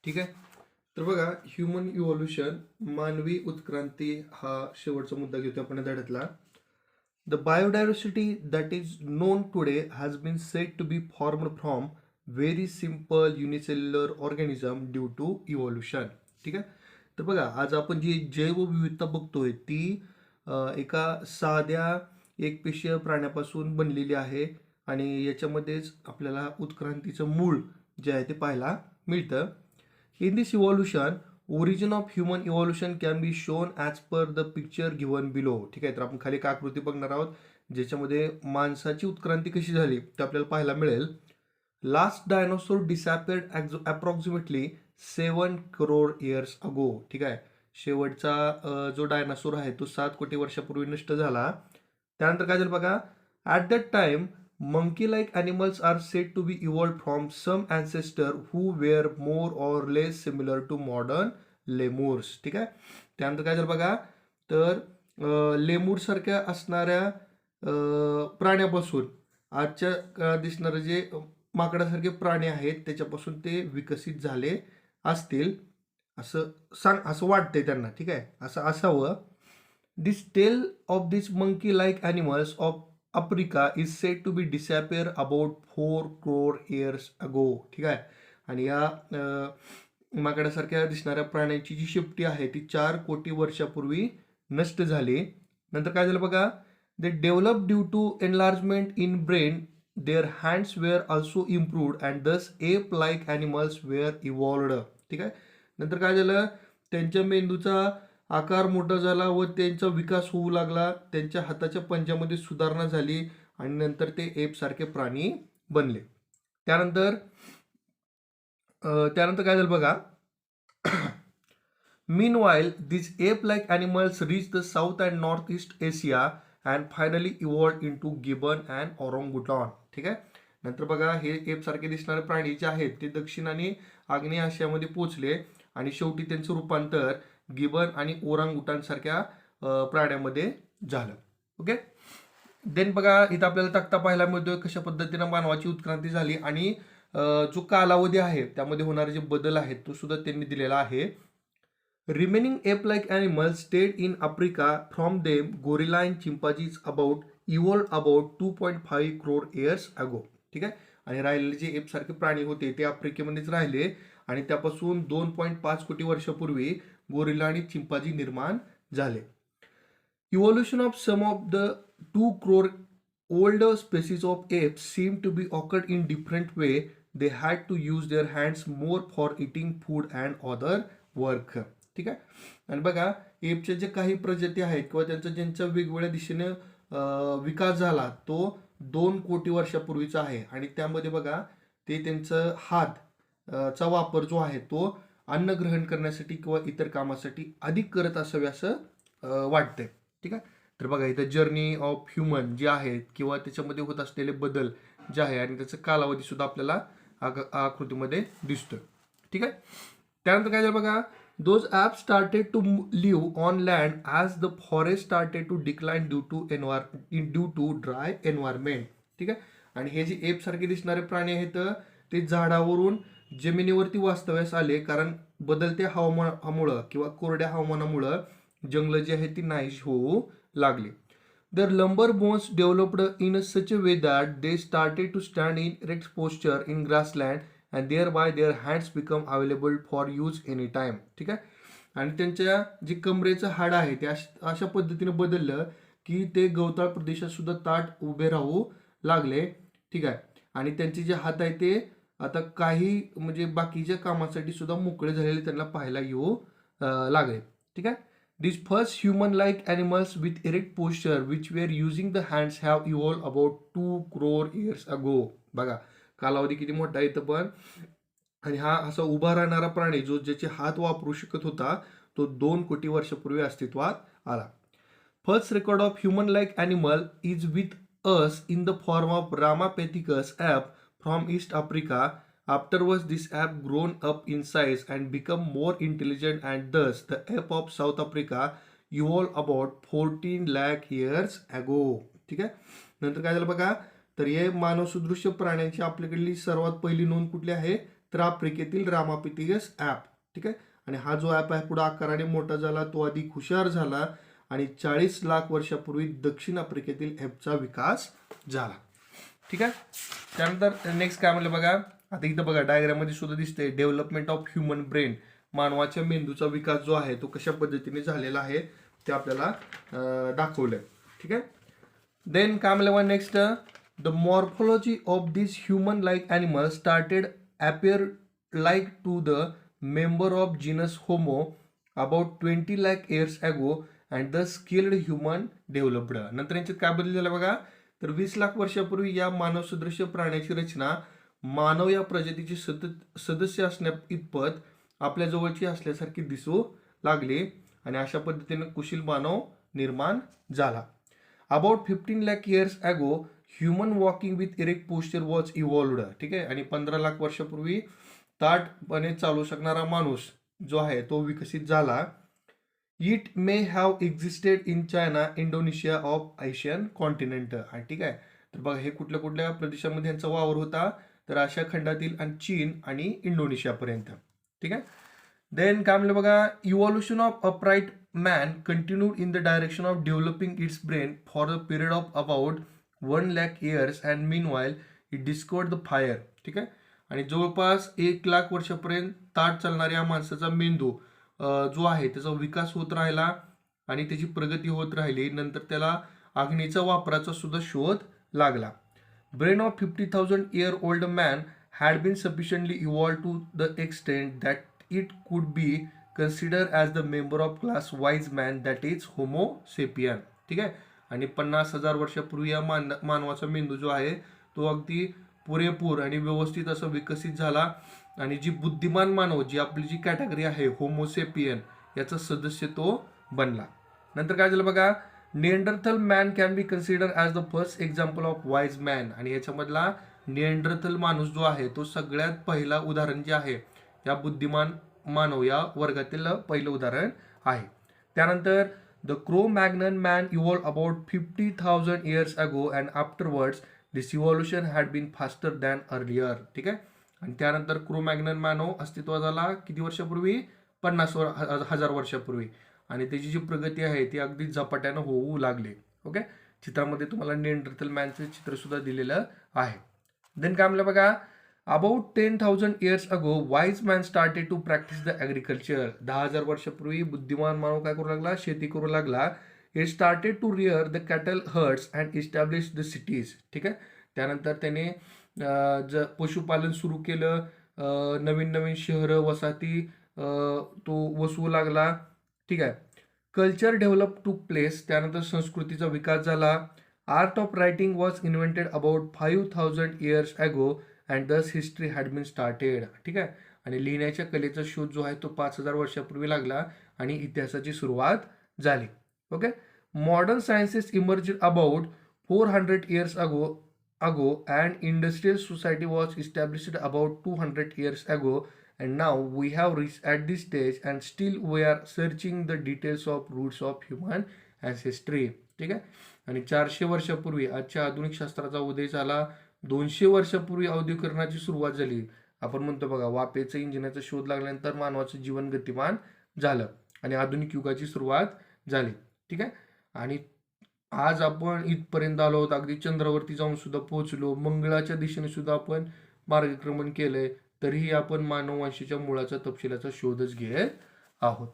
ठीक आहे. तर बघा, ह्युमन इव्हॉल्युशन मानवी उत्क्रांती हा शेवटचा मुद्दा घेतो आपण या धड्यातला. The biodiversity that is known today has been said to be formed from very simple unicellular organism due to evolution. ठीक आहे. तर बघा, आज आपण जी जैवविविधता बघतोय ती एका साध्या एकपेशीय प्राण्यापासून बनलेली आहे आणि याच्यामध्येच आपल्याला उत्क्रांतीचं मूळ जे आहे ते पाहायला मिळतं. In this evolution, origin of human evolution can be shown as per the picture given below. ठीक आहे. तर आपण खाली एक आकृती बघणार आहोत ज्याच्यामध्ये माणसाची उत्क्रांती कशी झाली ते आपल्याला पाहायला मिळेल. Last dinosaur disappeared approximately 7 crore years ago. ठीक आहे. शेवटचा जो डायनासोर आहे तो 7 कोटी वर्षापूर्वी नष्ट झाला. त्यानंतर काय झालं बघा, at that time monkey like animals are said to be evolved from some ancestor who were more or less similar to modern lemurs. ठीक आहे. त्यानंतर काय झालं बघा, तर लेमूर सारख्या असणाऱ्या प्राण्यापासून आजच्या काळात दिसणारे जे माकडासारखे प्राणी आहेत त्याच्यापासून ते विकसित झाले असतील असं वाटतंय त्यांना. ठीक आहे, असं असावं. This tail of this monkey like animals of Africa is said to be disappear about 4 crore years ago. ठीक आहे. आणि या माकडासारख्या दिसणाऱ्या प्राण्यांची जी शेपटी आहे ती 4 कोटी वर्षापूर्वी नष्ट झाली. नंतर काय झालं बघा, they develop due to enlargement in brain, their hands were also improved and thus ape like animals were evolved. ठीक आहे. नंतर काय झालं, त्यांच्या मेंदूचा आकार मोठा झाला व त्यांचा विकास होऊ लागला, त्यांच्या हाताच्या पंजामध्ये सुधारणा झाली आणि नंतर ते एप सारखे प्राणी बनले. त्यानंतर काय झालं बघा, meanwhile these ape like animals reached the south and northeast Asia and finally evolved into gibbon and orangutan. ठीक आहे. नंतर बघा, हे एप सारखे दिसणारे प्राणी जे आहेत ते दक्षिण आणि आग्नेय आशियामध्ये पोहोचले आणि शेवटी त्यांचं रूपांतर गिबन आणि ओरांगुटान सारख्या प्राण्यामध्ये झालं. ओके. देन बघा, इथं आपल्याला तक्ता पाहायला मिळतोय कशा पद्धतीनं मानवाची उत्क्रांती झाली आणि जो कालावधी आहे त्यामध्ये होणारे जे बदल आहेत तो सुद्धा त्यांनी दिलेला आहे. Remaining ape like animals stayed in Africa, from them gorilla and chimpanzees evolve about 2.5 crore years ago. ठीक आहे. आणि राहिलेले जे एप सारखे प्राणी होते ते आफ्रिकेमध्येच राहिले आणि त्यापासून 2.5 कोटी वर्षापूर्वी गोरिला आणि चिंपाजी निर्माण झाले. Evolution of some of the 2 crore old species of apes seem to be occurred in different way. They had to use their hands more for eating food and other work. ठीक आहे. आणि बघा, एपच्या जे काही प्रजाती आहेत किंवा ज्यांचा वेगवेगळ्या दिशेने विकास झाला तो 2 कोटी वर्षापूर्वीचा आहे आणि त्यामध्ये बघा ते त्यांचं हात चा वापर जो आहे तो अन्न ग्रहण करण्यासाठी किंवा इतर कामासाठी अधिक करत असावे असं वाटतंय. ठीक आहे. तर बघा, इथं जर्नी ऑफ ह्युमन जे आहेत किंवा त्याच्यामध्ये होत असलेले बदल जे आहे आणि त्याचा कालावधी सुद्धा आपल्याला आकृतीमध्ये दिसतोय. ठीक आहे. त्यानंतर काय झालं बघा, those ape started to live on land as the forest started to decline due to dry environment. ठीक आहे. आणि हे जे एप सारखे दिसणारे प्राणी आहेत ते झाडावरून जमिनीवरती वास्तव्यास आले कारण बदलत्या हवामानामुळं किंवा कोरड्या हवामानामुळं जंगलं जी आहेत ती नाहीशी होऊ लागली. Their lumbar bones developed in such a way that they started to stand in erect posture in grassland and thereby their hands become available for use anytime. ठीक आहे. आणि त्यांच्या जे कमरेचं हाड आहे ते अशा पद्धतीने बदललं की ते गवताळ प्रदेशात सुद्धा ताट उभे राहू लागले. ठीक आहे. आणि त्यांचे जे हात आहे ते आता काही म्हणजे बाकीच्या कामासाठी सुद्धा मोकळे झालेले त्यांना पाहायला येऊ लागले. ठीक आहे. These first human-like animals with erect posture which were using the hands have evolved about 2 crore years ago. बघा, कालावधी किती मोठा आहे इथं पण. आणि हा असा उभा राहणारा प्राणी जो ज्याचे हात वापरू शकत होता तो 2 कोटी वर्षापूर्वी अस्तित्वात आला. First record of human like animal is with us in the form of Ramapithecus ape from East Africa. Afterwards, this ape grown up in size and become more intelligent, and thus the ape of South Africa evolved about 14 lakh years ago. ठीक आहे. नंतर काय झालं बघा, तर हे मानव सदृश्य प्राण्यांची आपल्याकडली सर्वात पहिली नोंद कुठली आहे तर आफ्रिकेतील रामापिथियस ॲप. ठीक आहे. आणि हा जो ॲप आहे पुढे आकाराने मोठा झाला, तो अधिक हुशार झाला आणि 40 लाख वर्षापूर्वी दक्षिण आफ्रिकेतील ॲपचा विकास झाला. ठीक आहे. त्यानंतर नेक्स्ट काय म्हणलं बघा, आता इथं बघा डायग्राममध्ये सुद्धा दिसते डेव्हलपमेंट ऑफ ह्युमन ब्रेन, मानवाच्या मेंदूचा विकास जो आहे तो कशा पद्धतीने झालेला आहे ते आपल्याला दाखवलंय. ठीक आहे. देन काय म्हणलं next, the morphology of this human like animal started appear like to the member of genus Homo about 20 lakh years ago and the skilled human developed. नंतर यांच्यात काय बदल झाला बघा, तर 20 लाख वर्षापूर्वी या मानव सदृश प्राण्याची रचना मानव या प्रजातीचे सदस्य असण्या इतपत आपल्या जवळची असल्यासारखी दिसू लागली आणि अशा पद्धतीने कुशल मानव निर्माण झाला. About 15 lakh years ago human walking with erect posture was evolved. ठीक आहे. आणि 15 लाख वर्षापूर्वी ताठपणे चालू शकणारा माणूस जो आहे तो विकसित झाला. It may have existed in China, Indonesia of Asian continent. ठीक आहे. तर बघा हे कुठल्या कुठल्या प्रदेशामध्ये यांचा वावर होता, तर आशिया खंडातील आणि चीन आणि इंडोनेशियापर्यंत. ठीक आहे. देन काय म्हणलं बघा, evolution of upright man continued in the direction of developing it's brain for the period of about 1 lakh years and meanwhile it discovered the fire. ठीक आहे. आणि जवळपास 1 लाख वर्षापर्यंत ताठ चालणाऱ्या माणसाचा मेंदू जो आहे त्याचा विकास होत राहिला आणि त्याची प्रगती होत राहिली. नंतर त्याला अग्नीचा वापराचा सुद्धा शोध लागला. Brain of 50,000 year old man had been sufficiently evolved to the extent that it could be considered as the member of class wise man, that is homo sapien. ठीक आहे. आणि 50,000 वर्षापूर्वी या मानवाचा मेंदू जो आहे तो अगदी पुरेपूर आणि व्यवस्थित असं विकसित झाला आणि जी बुद्धिमान मानव जी आपली जी कॅटेगरी आहे होमोसेपियन याचा सदस्य तो बनला. नंतर काय झालं बघा, Neanderthal man can be consider as the first example of wise man. आणि याच्यामधला निएंडरथल माणूस जो आहे तो सगळ्यात पहिला उदाहरण जे आहे या बुद्धिमान मानव या वर्गातील पहिलं उदाहरण आहे. त्यानंतर the Cro Magnon man evolve about 50,000 years ago and afterwards this evolution had been faster than earlier. ठीक आहे. आणि त्यानंतर क्रो मॅग्नन मानव अस्तित्वात आला किती वर्षापूर्वी, 50,000 वर्षापूर्वी. आणि त्याची जी प्रगती आहे ती अगदी झपाट्यानं होऊ लागली. ओके. चित्रामध्ये तुम्हाला निएंडरथल मॅनचं चित्र सुद्धा दिलेलं आहे. देन काय म्हणलं बघा, about 10,000 years ago wise man started to practice the agriculture. 10,000 वर्षापूर्वी बुद्धिमान मानव काय करू लागला, शेती करू लागला. It started to rear the cattle herds and establish the cities. ठीक आहे. त्यानंतर त्याने पशुपालन सुरू केलं, नवीन नवीन शहरं वसाहती तो वसवू लागला. ठीक आहे. Culture develop to place. त्यानंतर संस्कृतीचा विकास झाला. Art of writing was invented about 5,000 years ago and thus history had been started. ठीक आहे. आणि लिहिण्याच्या कलेचा शोध जो आहे तो 5,000 वर्षापूर्वी लागला आणि इतिहासाची सुरुवात झाली. Okay. Modern sciences emerge about 400 years ago and industrial society was established about 200 years ago, and now we have reached at this stage and still we are searching the details of roots of human ancestry. ठीक आहे. आणि 400 वर्षापूर्वी आजच्या आधुनिक शास्त्राचा उदय झाला. 200 वर्षापूर्वी औद्योगिकरणाची सुरुवात झाली. आपण म्हणतो बघा वाफेचं इंजिनाचा शोध लागल्यानंतर मानवाचं जीवन गतिमान झालं आणि आधुनिक युगाची सुरुवात झाली. ठीक आहे. आणि आज आपण इथपर्यंत आलो आहोत, अगदी चंद्रावरती जाऊन सुद्धा पोहोचलो, मंगळाच्या दिशेने सुद्धा आपण मार्गक्रमण केलंय, तरीही आपण मानववंशाच्या मुळाचा तपशिलाचा शोधच घेत आहोत.